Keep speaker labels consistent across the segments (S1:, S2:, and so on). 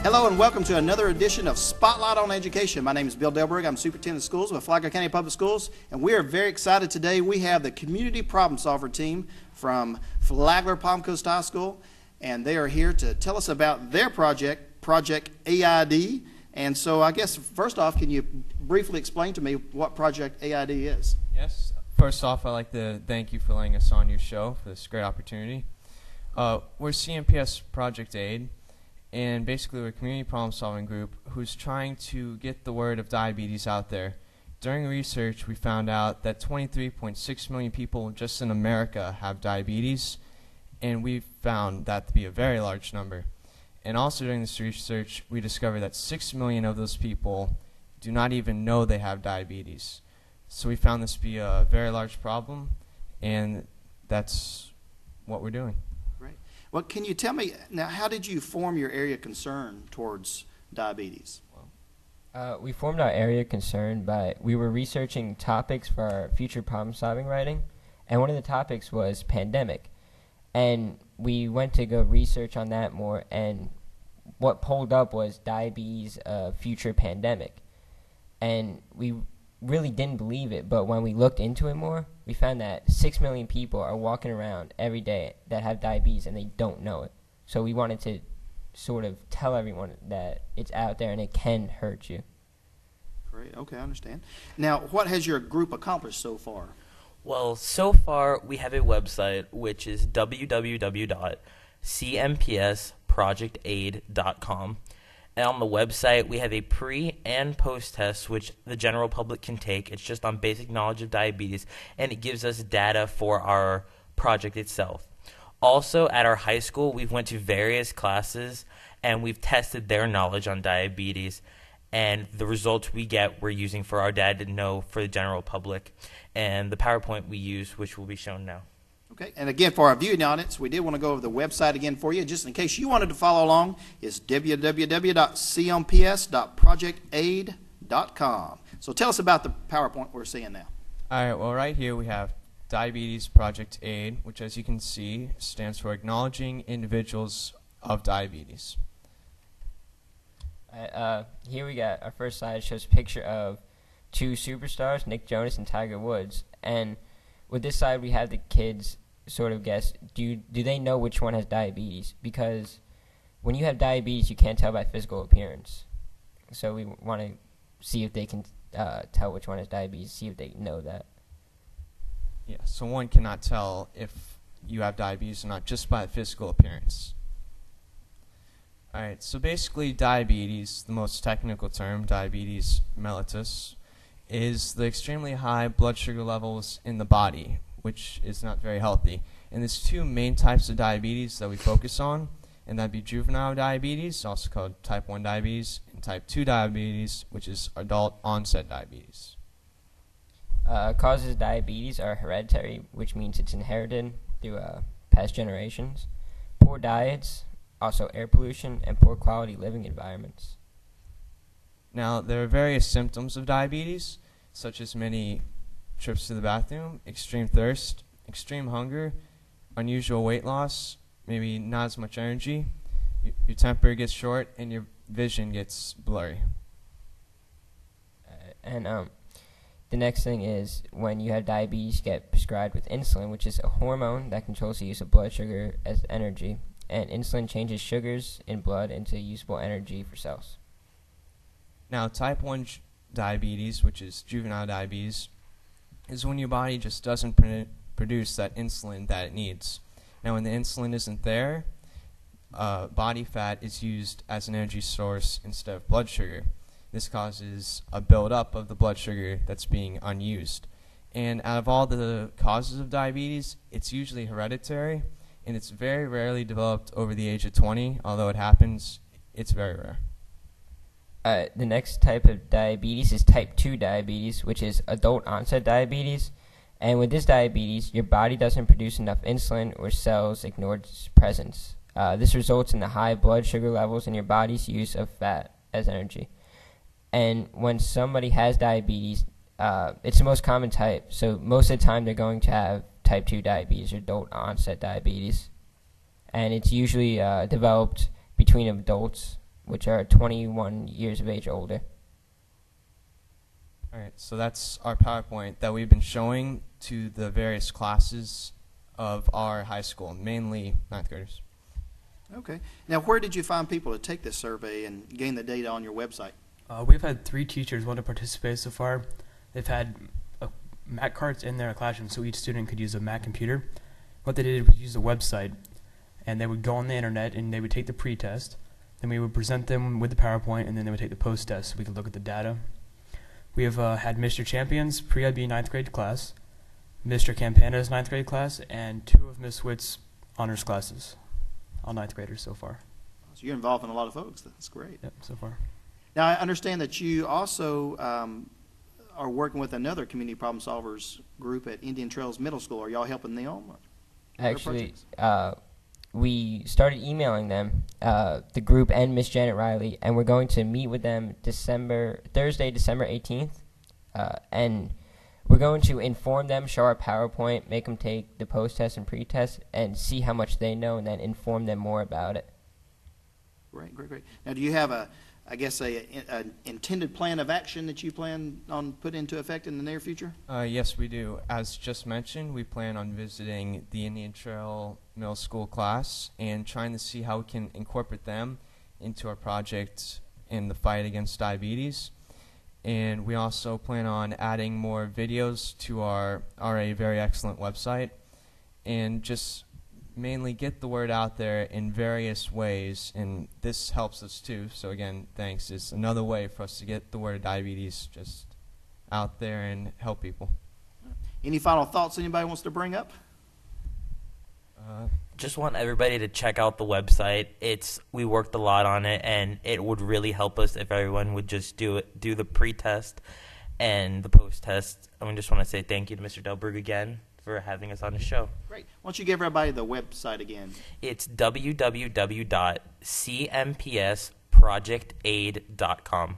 S1: Hello and welcome to another edition of Spotlight on Education. My name is Bill Delbrugge. I'm Superintendent of Schools with Flagler County Public Schools, and we are very excited today. We have the Community Problem Solver team from Flagler Palm Coast High School, and they are here to tell us about their project, Project AID. And so I guess first off, can you briefly explain to me what Project AID is?
S2: Yes. First off, I'd like to thank you for letting us on your show for this great opportunity. We're CMPS Project AID. And basically, we're a community problem-solving group who's trying to get the word of diabetes out there. During research, we found out that 23.6 million people just in America have diabetes, and we found that to be a very large number. And also during this research, we discovered that 6 million of those people do not even know they have diabetes. So we found this to be a very large problem, and that's what we're doing.
S1: Well, can you tell me, now, how did you form your area of concern towards diabetes?
S3: We formed our area of concern by, we were researching topics for our future problem-solving writing, and one of the topics was pandemic. And we went to go research on that more, and what pulled up was diabetes, future pandemic. And we really didn't believe it, but when we looked into it more, we found that 6 million people are walking around every day that have diabetes and they don't know it. So we wanted to sort of tell everyone that it's out there and it can hurt you.
S1: Great, okay, I understand. Now, what has your group accomplished so far?
S4: Well, so far we have a website which is www.cmpsprojectaid.com. And on the website, we have a pre- and post-test, which the general public can take. It's just on basic knowledge of diabetes, and it gives us data for our project itself. Also, at our high school, we've went to various classes, and we've tested their knowledge on diabetes. And the results we get, we're using for our data to know for the general public. And the PowerPoint we use, which will be shown now.
S1: Okay, and again, for our viewing audience, we did want to go over the website again for you, just in case you wanted to follow along. It's www.cmps.projectaid.com. So tell us about the PowerPoint we're seeing now.
S2: All right, well, right here we have Diabetes Project AID, which, as you can see, stands for Acknowledging Individuals of Diabetes.
S3: Here we got our first slide. It shows a picture of two superstars, Nick Jonas and Tiger Woods. And with this slide, we have the kids sort of guess, do they know which one has diabetes? Because when you have diabetes, you can't tell by physical appearance. So we want to see if they can tell which one has diabetes, see if they know that.
S2: Yeah, so one cannot tell if you have diabetes or not just by physical appearance. All right, so basically diabetes, the most technical term, diabetes mellitus, is the extremely high blood sugar levels in the body, which is not very healthy. And there's two main types of diabetes that we focus on, and that'd be juvenile diabetes, also called type 1 diabetes, and type 2 diabetes, which is adult onset diabetes.
S3: Causes of diabetes are hereditary, which means it's inherited through past generations. Poor diets, also air pollution, and poor quality living environments.
S2: Now, there are various symptoms of diabetes, such as many trips to the bathroom, extreme thirst, extreme hunger, unusual weight loss, maybe not as much energy, your temper gets short, and your vision gets blurry.
S3: The next thing is when you have diabetes, you get prescribed with insulin, which is a hormone that controls the use of blood sugar as energy, and insulin changes sugars in blood into usable energy for cells.
S2: Now, type 1 diabetes, which is juvenile diabetes, is when your body just doesn't produce that insulin that it needs. Now, when the insulin isn't there, body fat is used as an energy source instead of blood sugar. This causes a buildup of the blood sugar that's being unused. And out of all the causes of diabetes, it's usually hereditary, and it's very rarely developed over the age of 20. Although it happens, it's very rare.
S3: The next type of diabetes is type 2 diabetes, which is adult onset diabetes. And with this diabetes, your body doesn't produce enough insulin or cells ignore its presence. This results in the high blood sugar levels and your body's use of fat as energy. And when somebody has diabetes, it's the most common type. So most of the time they're going to have type 2 diabetes or adult onset diabetes. And it's usually developed between adults which are 21 years of age older.
S2: All right, so that's our PowerPoint that we've been showing to the various classes of our high school, mainly ninth graders.
S1: Okay. Now, where did you find people to take this survey and gain the data on your website?
S5: We've had 3 teachers want to participate so far. They've had Mac carts in their classroom, so each student could use a Mac computer. What they did was use a website, and they would go on the internet and they would take the pre-test. Then we would present them with the PowerPoint, and then they would take the post-test so we could look at the data. We have had Mr. Champion's pre-IB 9th grade class, Mr. Campana's 9th grade class, and 2 of Miss Witt's honors classes, all 9th graders so far.
S1: So you're involving a lot of folks. That's great.
S5: Yep, so far.
S1: Now, I understand that you also are working with another community problem solvers group at Indian Trails Middle School. Are y'all helping them?
S3: Actually, we started emailing them, the group and Miss Janet Riley, and we're going to meet with them Thursday, December 18th, and we're going to inform them, show our PowerPoint, make them take the post-test and pre-test, and see how much they know, and then inform them more about it.
S1: Great. Now, do you have an intended plan of action that you plan on putting into effect in the near future?
S2: Yes, we do. As just mentioned, we plan on visiting the Indian Trail Middle School class and trying to see how we can incorporate them into our project in the fight against diabetes. And we also plan on adding more videos to our already very excellent website and just mainly get the word out there in various ways, and this helps us too. So again, thanks. It's another way for us to get the word of diabetes just out there and help people.
S1: Any final thoughts anybody wants to bring up?
S4: Just want everybody to check out the website. We worked a lot on it, and it would really help us if everyone would just do the pre-test and the post-test. And we just want to say thank you to Mr. Delbrugge again for having us on the show.
S1: Great. Why don't you give everybody the website again?
S4: It's www.cmpsprojectaid.com.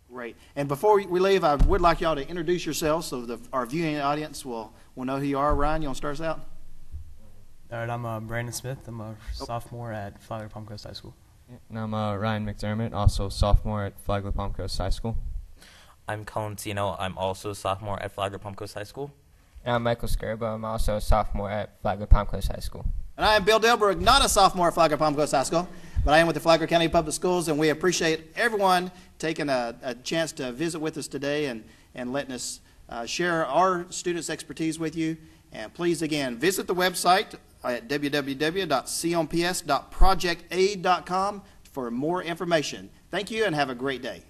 S1: Great. And before we leave, I would like y'all to introduce yourselves so our viewing audience will know who you are. Ryan, you want to start us out?
S5: All right, I'm Brandon Smith. I'm a sophomore at Flagler Palm Coast High School.
S2: And I'm Ryan McDermott, also sophomore at Flagler Palm Coast High School.
S4: I'm Colin Cino. I'm also a sophomore at Flagler Palm Coast High School.
S3: And I'm Michael Skirbo. I'm also a sophomore at Flagler Palm Coast High School.
S1: And I am Bill Delbrugge, not a sophomore at Flagler Palm Coast High School, but I am with the Flagler County Public Schools, and we appreciate everyone taking a chance to visit with us today and letting us share our students' expertise with you. And please, again, visit the website at www.cmps.projectaid.com for more information. Thank you and have a great day.